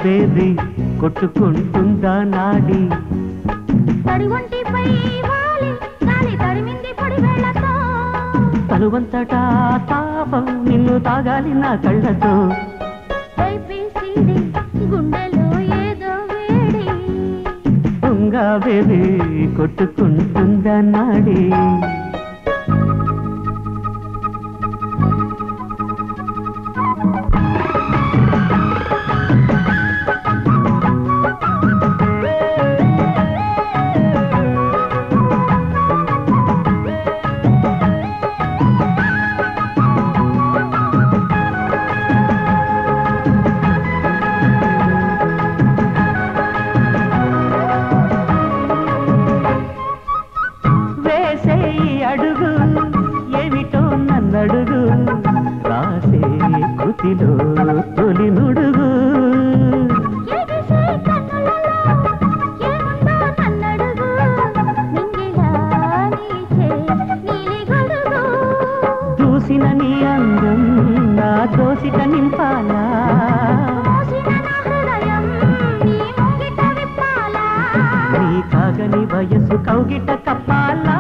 baby కొట్టుకుంటుందా నాడి తడి ఒంటిపై వాలి గాలి తడిమింది పొడి వేళతో తనువంతటా తాపం నిన్ను తాగాలి నా కళ్ళతో ఏబిసిడి గుండెలో ఏదో వేడి ఉంగా బేబీ కొట్టుకుంటుందా నాడి అడుగు ఏమిటో నన్నడుగు రాసే కృతిలో తొలి నుడుగు చూసిన నీ అందం నా దోసిట నింపాలా నీ కాగని వయసు కౌగిట కప్పాలా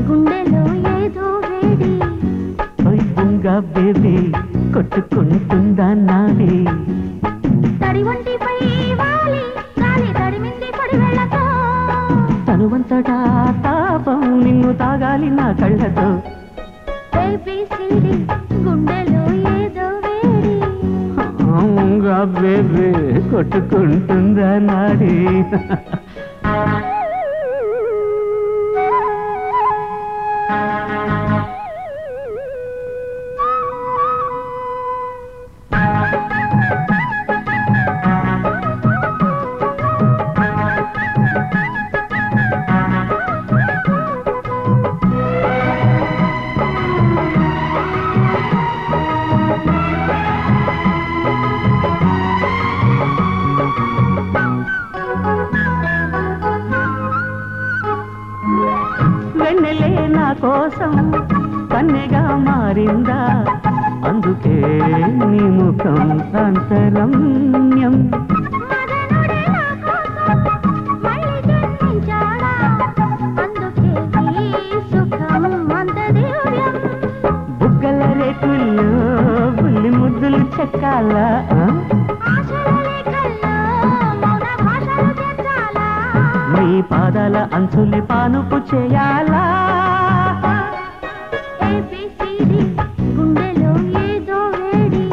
గుండెలో ఏదో వేడి ఉంగా బేబీ కొట్టుకుంటుందా నాడి తడి ఒంటిపై వాలి గాలి తడిమింది పొడి వేళతో తనువంతటా తాపం నిన్ను తాగాలి నా కళ్ళతో ఏబిసిడి గుండెలో ఏదో వేడి ఉంగా బేబీ కొట్టుకుంటుందా నాడి వెన్నెలే నా కోసం కన్నెగా మారిందా అందుకే నీ ముఖం అంతరమ్యం బుగ్గల రేకుల్లో బుల్లి ముద్దులు చెక్కాలా నీ పాదాల అంచులి పానుపు చేయాలా ఏబిసిడి గుండెలో ఏదో వేడి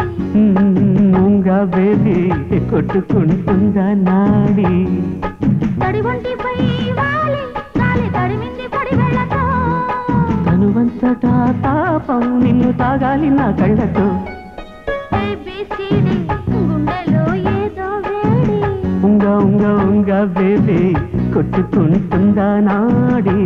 ఉంగా బేబీ కొట్టుకుంటుందా నాడి తడి ఒంటిపై వాలి గాలి తడిమింది పొడి వేళతో తనువంతటా తాపం నిన్ను తాగాలి నా కళ్ళతో ఏబిసిడి గుండెలో ఏదో వేడి ఉంగా బేబీ కొట్టుకుంటుందా నాడి